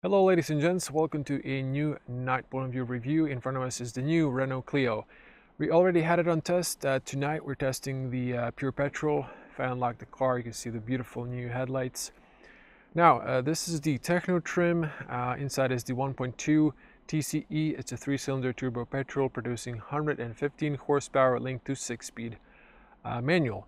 Hello ladies and gents, welcome to a new night point of view review. In front of us is the new Renault Clio. We already had it on test. Tonight we're testing the pure petrol. If I unlock the car, you can see the beautiful new headlights. Now this is the Techno trim. Inside is the 1.2 TCE. It's a 3-cylinder turbo petrol producing 115 horsepower linked to 6-speed manual.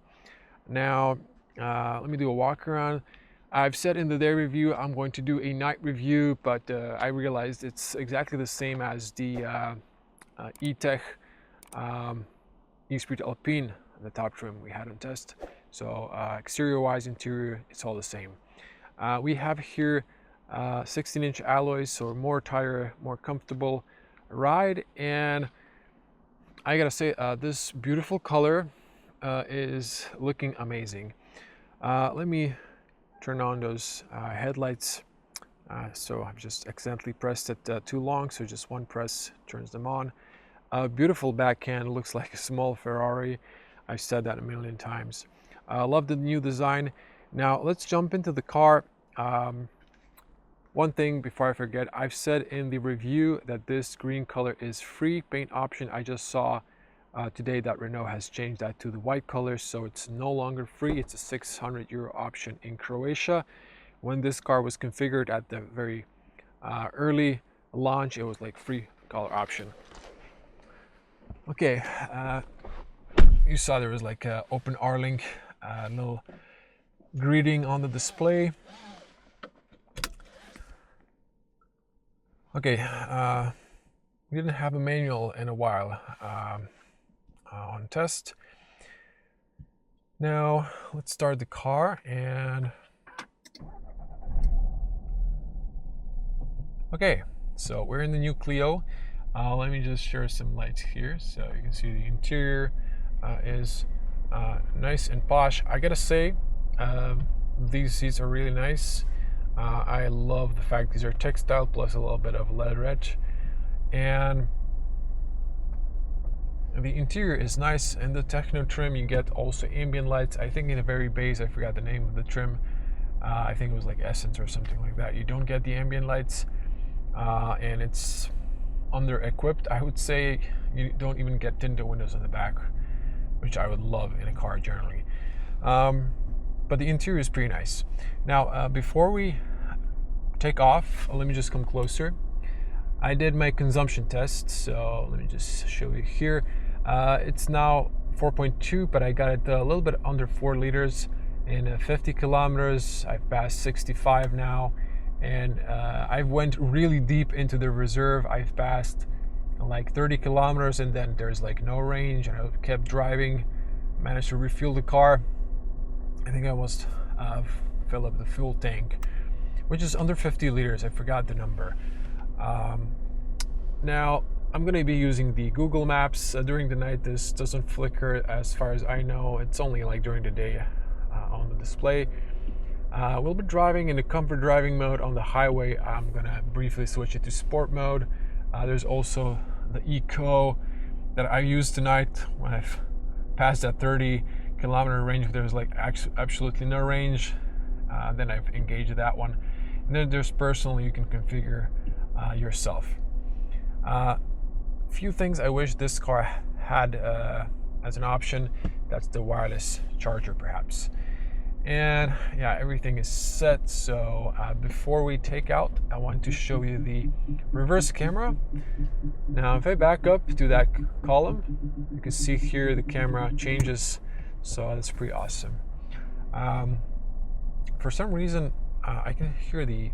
Now let me do a walk around. I've said in the day review I'm going to do a night review, but I realized it's exactly the same as the E-Tech E-Spirit Alpine, the top trim we had on test. So exterior wise, interior, it's all the same. We have here 16-inch alloys, so more tire, more comfortable ride. And I gotta say, this beautiful color is looking amazing. Let me turn on those headlights. So I've just accidentally pressed it too long, so just one press turns them on. Beautiful backhand, looks like a small Ferrari. I've said that a million times. Love the new design. Now let's jump into the car. One thing before I forget, I've said in the review that this green color is free paint option. I just saw today that Renault has changed that to the white color, so it's no longer free. It's a 600 euro option in Croatia. When this car was configured at the very early launch, it was like free color option. Okay, you saw there was like a open R-Link little greeting on the display. Okay, we didn't have a manual in a while on test. Now let's start the car and okay, so we're in the new Clio. Let me just share some lights here so you can see the interior is nice and posh. I gotta say, these seats are really nice. I love the fact these are textile plus a little bit of leatherette, and the interior is nice. In the Techno trim you get also ambient lights. I think in the very base, I forgot the name of the trim, I think it was like Essence or something like that, you don't get the ambient lights, and it's under equipped. I would say you don't even get tinted windows in the back, which I would love in a car generally. But the interior is pretty nice. Now before we take off, let me just come closer. I did my consumption test, so let me just show you here. It's now 4.2, but I got it a little bit under 4 liters in 50 kilometers. I've passed 65 now, and I went really deep into the reserve. I've passed like 30 kilometers, and then there's like no range, and I kept driving, managed to refuel the car. I think I almost fill up the fuel tank, which is under 50 liters. I forgot the number. Now I'm going to be using the Google Maps during the night. This doesn't flicker as far as I know. It's only like during the day on the display. We'll be driving in the comfort driving mode on the highway. I'm going to briefly switch it to sport mode. There's also the Eco that I used tonight when I've passed that 30 kilometer range. There's like absolutely no range. Then I've engaged that one. And then there's personal, you can configure yourself. Few things I wish this car had as an option. That's the wireless charger perhaps. And yeah, everything is set. So before we take out, I want to show you the reverse camera. Now if I back up to that column, you can see here the camera changes, so that's pretty awesome. For some reason I can hear the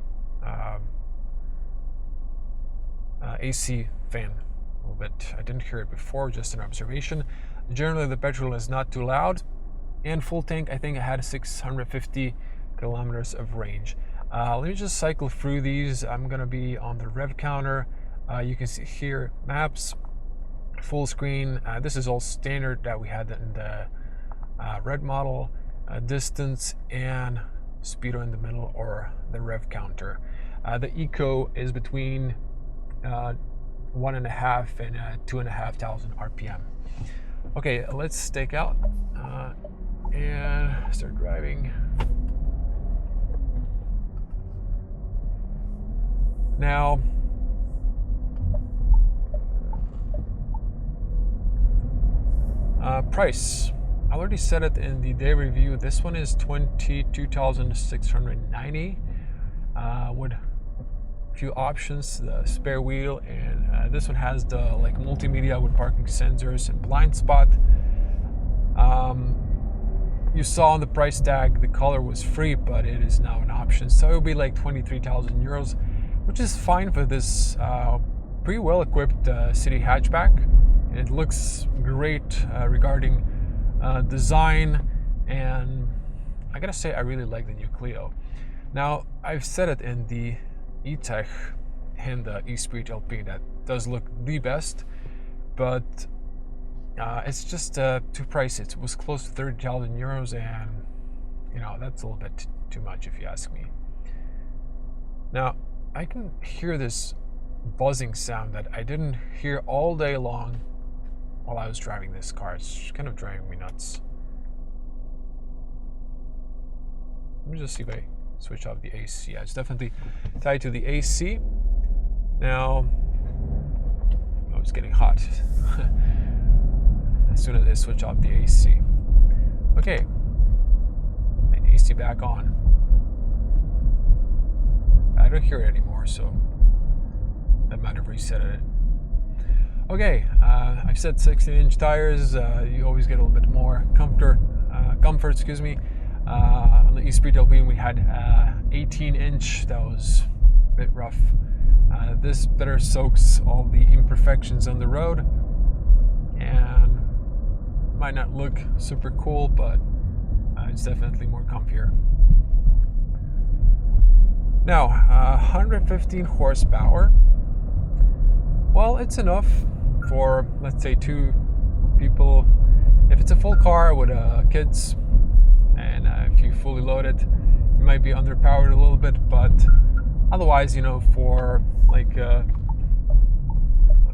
AC fan a little bit. I didn't hear it before, just an observation. Generally the petrol is not too loud, and full tank I think I had 650 kilometers of range. Let me just cycle through these. I'm gonna be on the rev counter. You can see here maps, full screen. This is all standard that we had in the red model. Distance and speedo in the middle, or the rev counter. The Eco is between 1.5 and 2,500 RPM. Okay, let's take out and start driving. Now, price. I already said it in the day review. This one is $22,690 with a few options, the spare wheel, and this one has the like multimedia with parking sensors and blind spot. You saw on the price tag the color was free, but it is now an option, so it will be like 23,000 euros, which is fine for this pretty well equipped city hatchback. And it looks great regarding design, and I gotta say I really like the new Clio. Now, I've said it in the E-Tech and the E-Spirit LP that does look the best, but it's just too pricey. It was close to 30,000 euros, and you know, that's a little bit too much if you ask me. Now, I can hear this buzzing sound that I didn't hear all day long while I was driving this car. It's kind of driving me nuts. Let me just see if I switch off the AC. Yeah, it's definitely tied to the AC. Now, oh, it's getting hot. As soon as I switch off the AC. Okay, and AC back on. I don't hear it anymore, so that might have reset it. Okay, I've said 16-inch tires. You always get a little bit more comfort. Excuse me. On the E-Spirit LP, we had 18-inch. That was a bit rough. This better soaks all the imperfections on the road, and might not look super cool, but it's definitely more comfier. Now, 115 horsepower. Well, it's enough for, let's say, 2 people. If it's a full car with kids, and if you fully load it, you might be underpowered a little bit, but otherwise, you know, for like a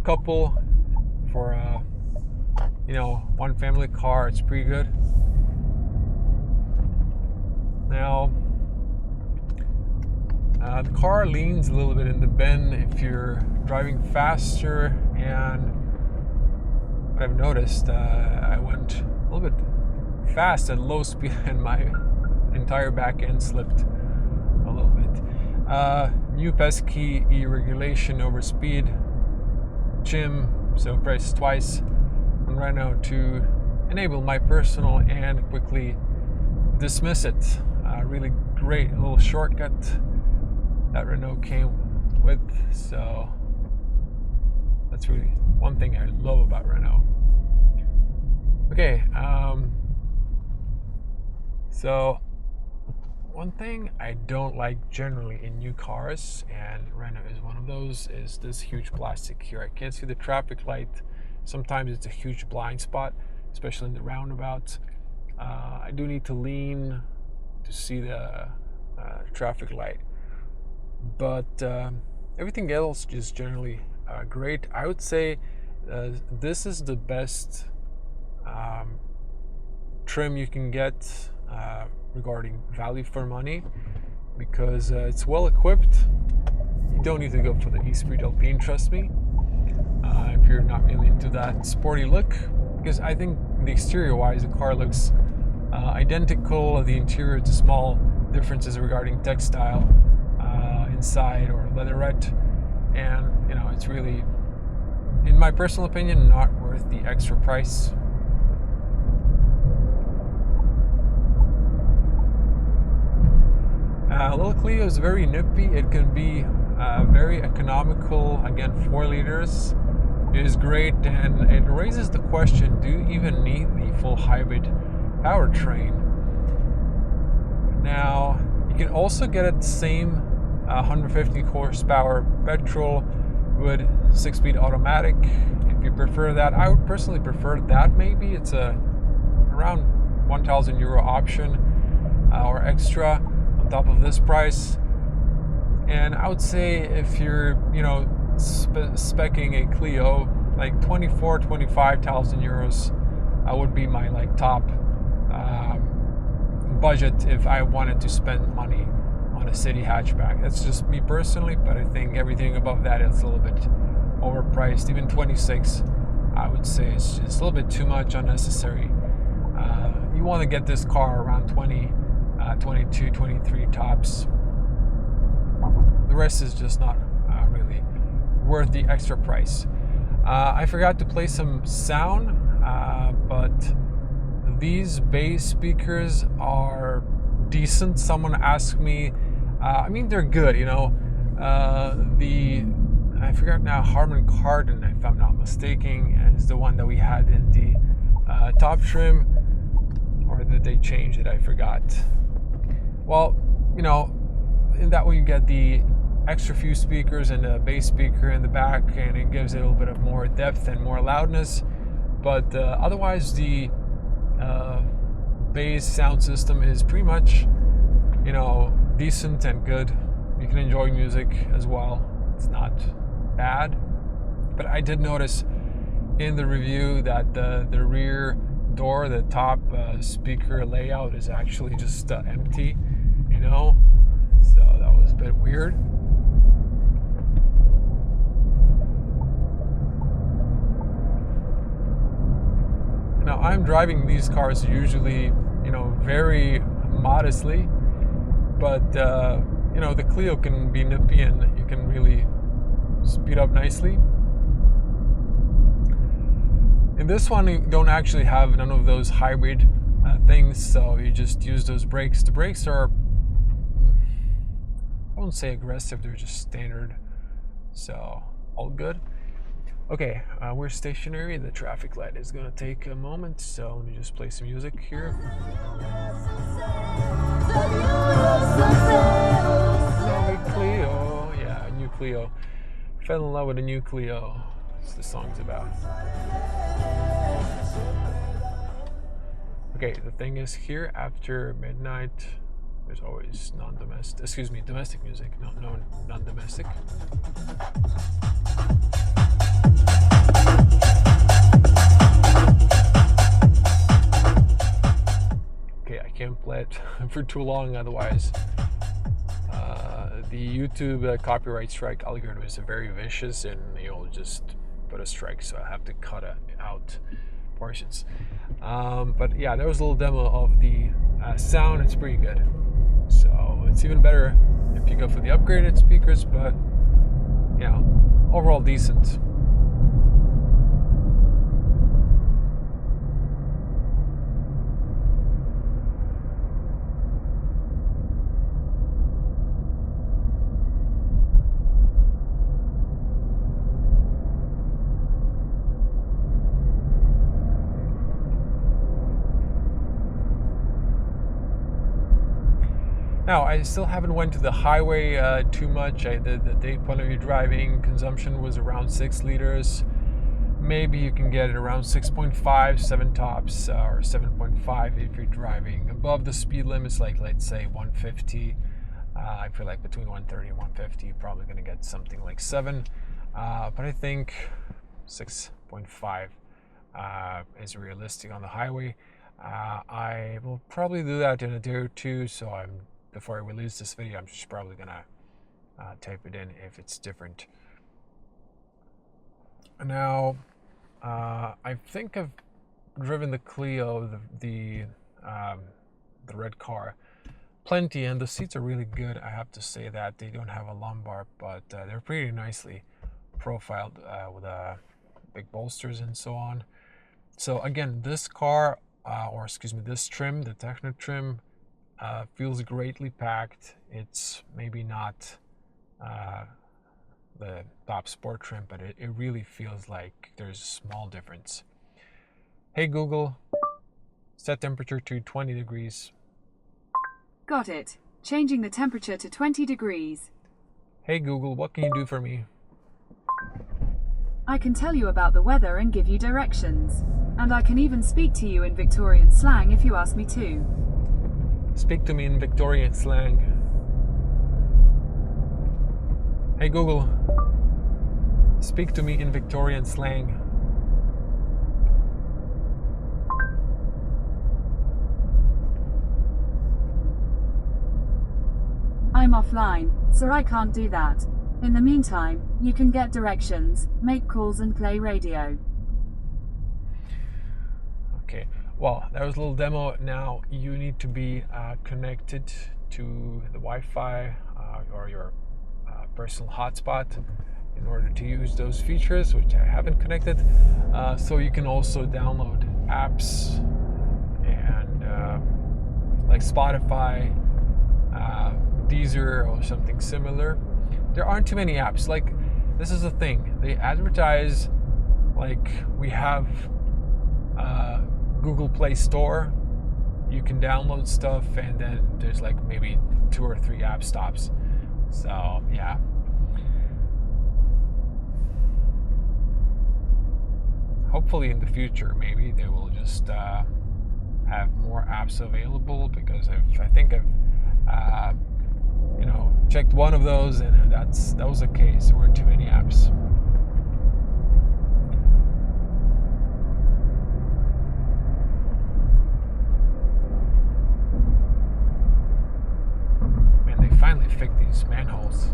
couple, for you know, one family car, it's pretty good. Now, the car leans a little bit in the bend if you're driving faster, and what I've noticed, I went a little bit fast at low speed and my entire back end slipped a little bit. New pesky e-regulation over speed, Jim, so press twice on Renault to enable my personal and quickly dismiss it. Really great little shortcut that Renault came with, so that's really one thing I love about Renault. Okay, so one thing I don't like generally in new cars, and Renault is one of those, is this huge plastic here. I can't see the traffic light. Sometimes it's a huge blind spot, especially in the roundabouts. I do need to lean to see the traffic light, but everything else is generally great. I would say this is the best trim you can get regarding value for money, because it's well equipped. You don't need to go for the E-Spirit LP, trust me, if you're not really into that sporty look, because I think the exterior wise the car looks identical. The interior, it's small differences regarding textile inside or leatherette, and you know, it's really, in my personal opinion, not worth the extra price. Little Clio is very nippy. It can be very economical. Again, 4 liters. It is great, and it raises the question: do you even need the full hybrid powertrain? Now, you can also get it the same 150 horsepower petrol with 6-speed automatic. If you prefer that, I would personally prefer that. Maybe it's around 1,000 euro option or extra on top of this price. And I would say if you're, you know, specking a Clio, like 25,000 euros would be my like top budget if I wanted to spend money on a city hatchback. That's just me personally, but I think everything above that is a little bit overpriced. Even 26, I would say it's just a little bit too much, unnecessary. You want to get this car around 20, 22, 23 tops. The rest is just not really worth the extra price. I forgot to play some sound, but these bass speakers are decent. Someone asked me, I mean, they're good, you know. I forgot now, Harman Kardon, if I'm not mistaken, is the one that we had in the top trim, or did they change it? I forgot. Well, you know, in that way you get the extra few speakers and a bass speaker in the back, and it gives it a little bit of more depth and more loudness. But otherwise, the bass sound system is pretty much, you know, decent and good. You can enjoy music as well. It's not bad. But I did notice in the review that the rear door, the top speaker layout is actually just empty, you know. So that was a bit weird. Now, I'm driving these cars usually, you know, very modestly, but, you know, the Clio can be nippy and you can really speed up nicely. In this one, you don't actually have none of those hybrid things, so you just use those brakes. The brakes are, I won't say aggressive, they're just standard, so all good. Okay, we're stationary. The traffic light is gonna take a moment, so let me just play some music here. Clio, yeah, new Clio. Fell in love with a new Clio. That's what the song's about. Okay, the thing is, here after midnight, there's always domestic music. No, non-domestic. Okay, I can't play it for too long, otherwise the YouTube copyright strike algorithm is very vicious, and you'll just put a strike, so I have to cut out portions. But yeah, there was a little demo of the sound. It's pretty good. So it's even better if you go for the upgraded speakers, but you know, overall decent. Now, I still haven't went to the highway too much. I did the day point of view driving. Consumption was around 6 liters. Maybe you can get it around 6.5, 7 tops, or 7.5 if you're driving above the speed limits, like let's say 150. I feel like between 130 and 150, you're probably going to get something like 7. But I think 6.5 is realistic on the highway. I will probably do that in a day or two, so before I release this video, I'm just probably gonna type it in if it's different. Now, I think I've driven the Clio, the red car, plenty, and the seats are really good. I have to say that they don't have a lumbar, but they're pretty nicely profiled with big bolsters and so on. So again, this car, this trim, the Techno trim, feels greatly packed. It's maybe not the top sport trim, but it really feels like there's a small difference. Hey Google, set temperature to 20 degrees. Got it. Changing the temperature to 20 degrees. Hey Google, what can you do for me? I can tell you about the weather and give you directions. And I can even speak to you in Victorian slang if you ask me to. Speak to me in Victorian slang. Hey Google, speak to me in Victorian slang. I'm I'm offline, so I can't do that. In the meantime, you can get directions, make calls and play radio. Okay, well, that was a little demo. Now you need to be connected to the Wi-Fi or your personal hotspot in order to use those features, which I haven't connected. So you can also download apps and like Spotify, Deezer, or something similar. There aren't too many apps. Like, this is the thing. They advertise like we have Google Play Store. You can download stuff, and then there's like maybe 2 or 3 app stops. So yeah. Hopefully in the future, maybe they will just have more apps available, because I think I've checked one of those, and that was the case. There weren't too many apps. Man, they finally fixed these manholes.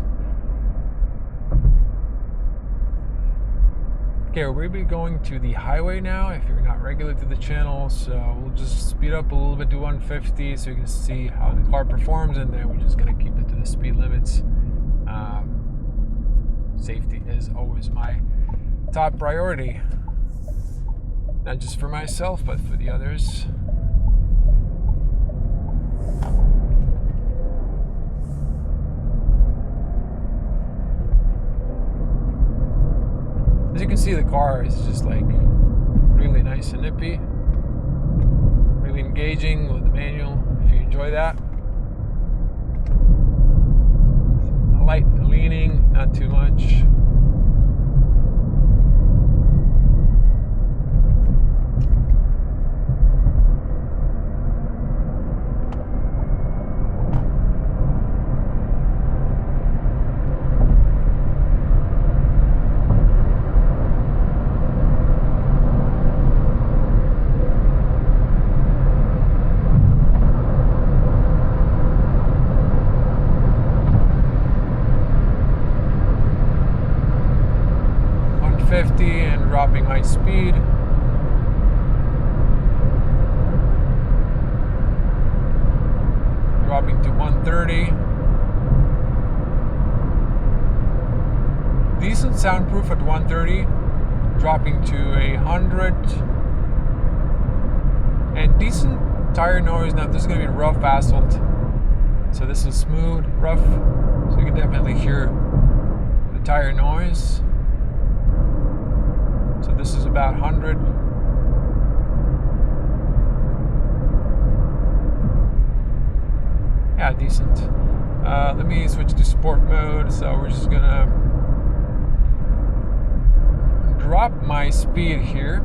Okay, we'll be going to the highway now if you're not regular to the channel, so we'll just speed up a little bit to 150 so you can see how the car performs, and then we're just going to keep it to the speed limits. Safety is always my top priority, not just for myself, but for the others. As you can see, the car is just like really nice and nippy, really engaging with the manual, if you enjoy that. A light leaning, not too much. And dropping my speed. Dropping to 130. Decent soundproof at 130. Dropping to 100. And decent tire noise. Now this is going to be rough asphalt, so this is smooth, rough, so you can definitely hear the tire noise. So this is about 100. Yeah, decent. Let me switch to sport mode. So we're just gonna drop my speed here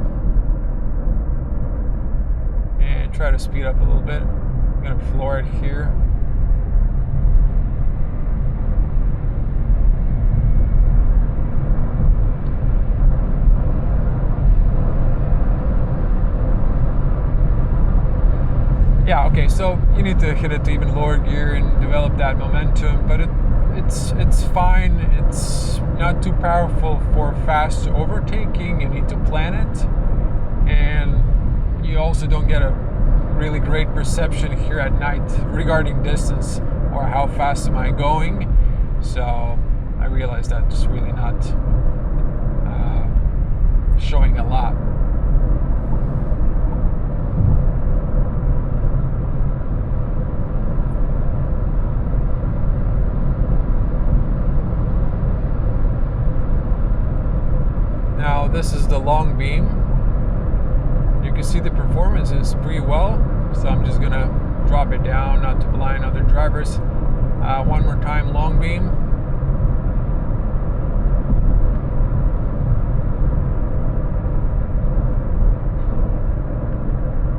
and try to speed up a little bit. I'm gonna floor it here. Yeah, okay, so you need to hit it to even lower gear and develop that momentum, but it's fine. It's not too powerful for fast overtaking. You need to plan it, and you also don't get a really great perception here at night regarding distance or how fast am I going. So I realized that's really not showing a lot. Now this is the long beam. You can see the performance is pretty well, so I'm just gonna drop it down not to blind other drivers. One more time, long beam.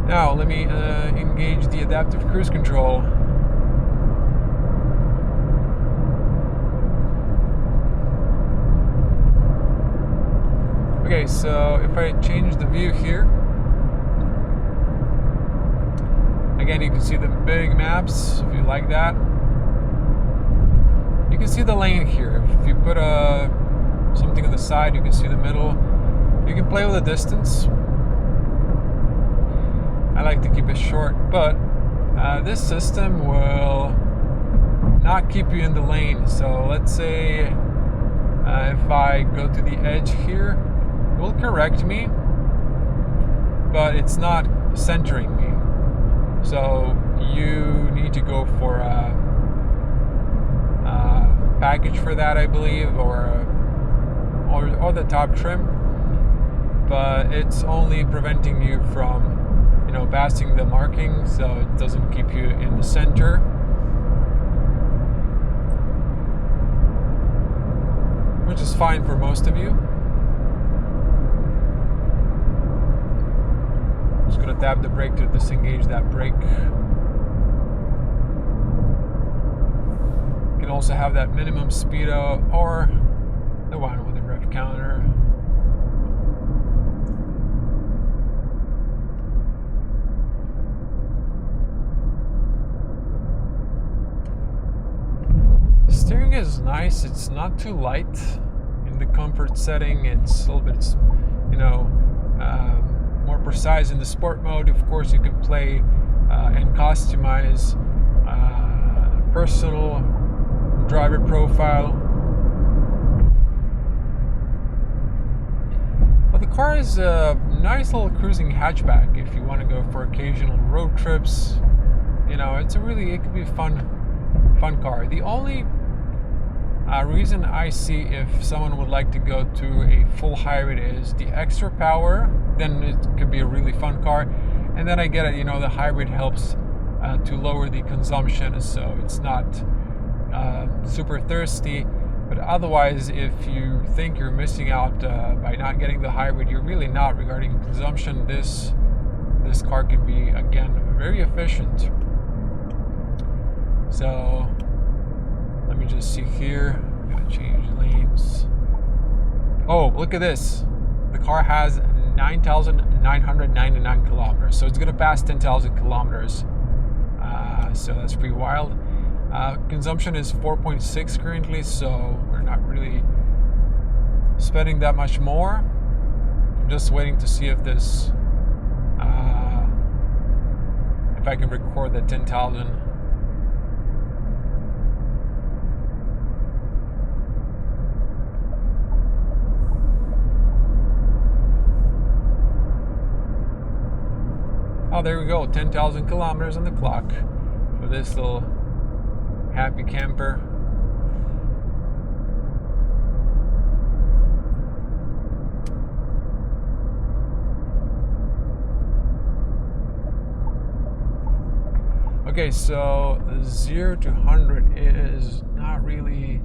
Now let me engage the adaptive cruise control. Okay, so if I change the view here, again you can see the big maps if you like that. can see the lane here. If you put something on the side, you can see the middle. You can play with the distance. I like to keep it short, but this system will not keep you in the lane. So let's say if I go to the edge here, it will correct me, but it's not centering me. So you need to go for a package for that, I believe, or the top trim. But it's only preventing you from, passing the marking, so it doesn't keep you in the center. Which is fine for most of you. Just gonna tap the brake to disengage that brake. You can also have that minimum speedo or the one with the rev counter. Steering is nice. It's not too light in the comfort setting. It's a little bit, more precise in the sport mode. Of course, you can play and customize personal driver profile. But the car is a nice little cruising hatchback if you want to go for occasional road trips. It could be a fun car. The only reason I see if someone would like to go to a full hybrid is the extra power. Then it could be a really fun car. And then I get it, the hybrid helps to lower the consumption, so it's not super thirsty. But otherwise, if you think you're missing out by not getting the hybrid, you're really not. Regarding consumption, this car can be, again, very efficient. So let me just see here. I'm gonna change lanes. Oh, look at this. The car has 9,999 kilometers. So it's gonna pass 10,000 kilometers. So that's pretty wild. Consumption is 4.6 currently, so we're not really spending that much more. I'm just waiting to see if this, if I can record the 10,000. Oh, there we go, 10,000 kilometers on the clock for this little happy camper. Okay, so 0 to 100 is not really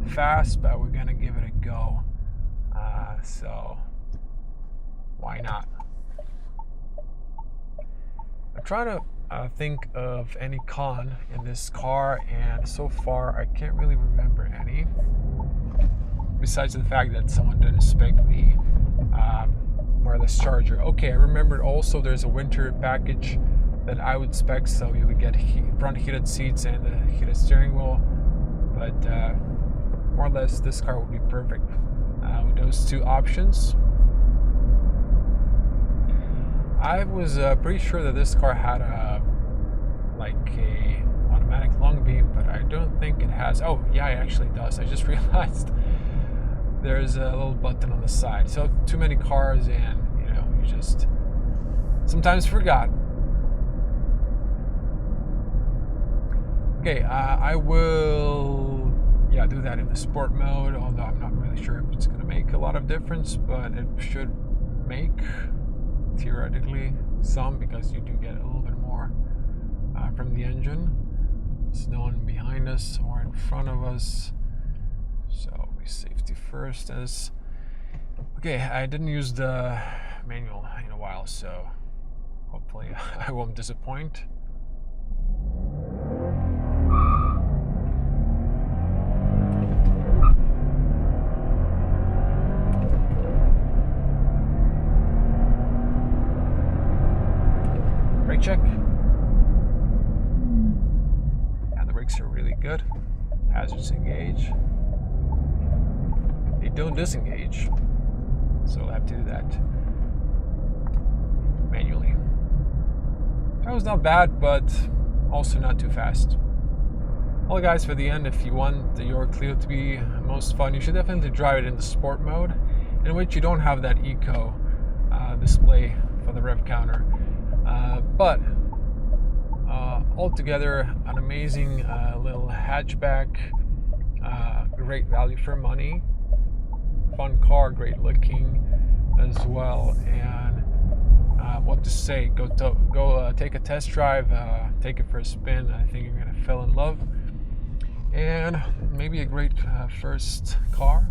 fast, but we're gonna give it a go. So why not? I'm trying to think of any con in this car, and so far I can't really remember any. Besides the fact that someone didn't spec the wireless charger. Okay, I remembered also there's a winter package that I would spec, so you would get front heated seats and a heated steering wheel. But more or less, this car would be perfect with those two options. I was pretty sure that this car had a automatic long beam, but I don't think it has. Oh yeah, it actually does. I just realized there's a little button on the side. So too many cars, and you just sometimes forgot. Okay, I will do that in the sport mode, although I'm not really sure if it's going to make a lot of difference, but it should make theoretically some, because you do get a little bit more from the engine. There's no one behind us or in front of us, so we safety first. Okay, I didn't use the manual in a while, so hopefully I won't disappoint. Brake check. And the brakes are really good. Hazards engaged. don't disengage. So I'll have to do that manually. That was not bad, but also not too fast. Well guys, for the end, if you want your Clio to be most fun, you should definitely drive it in the sport mode, in which you don't have that eco display for the rev counter. But altogether, an amazing little hatchback, great value for money, fun car, great looking as well, and what to say, go take a test drive, take it for a spin. I think you're gonna fall in love, and maybe a great first car.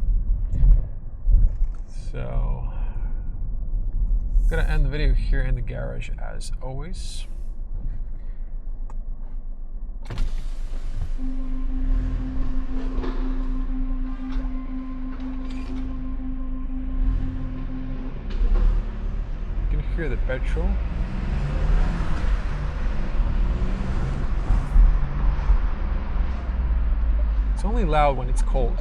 So I'm gonna end the video here in the garage as always. You can hear the petrol. It's only loud when it's cold.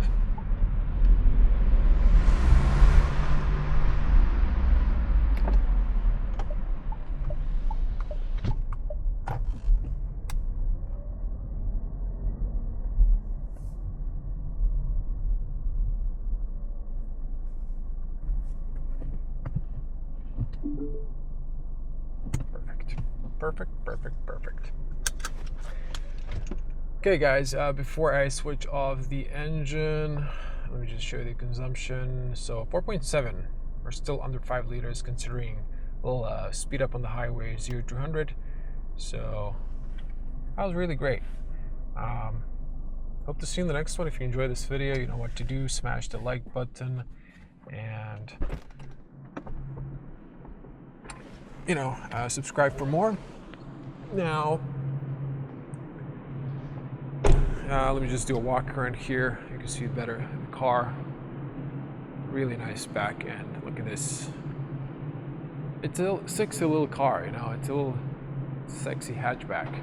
Perfect. Okay guys, before I switch off the engine, let me just show you the consumption. So 4.7, we're still under 5 liters considering we'll speed up on the highway 0 to 100. So that was really great. Hope to see you in the next one. If you enjoyed this video, you know what to do. Smash the like button and subscribe for more. Now, let me just do a walk around here. You can see better the car. Really nice back end. Look at this. It's a sexy little car, It's a little sexy hatchback.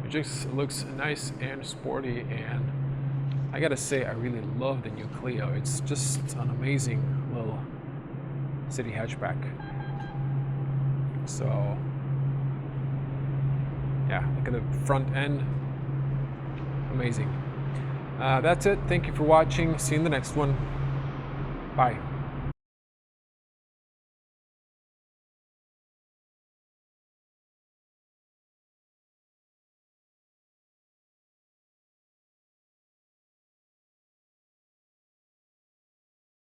It just looks nice and sporty, and I gotta say, I really love the new Clio. It's just an amazing little city hatchback. So, yeah, look at the front end. Amazing. That's it. Thank you for watching. See you in the next one. Bye.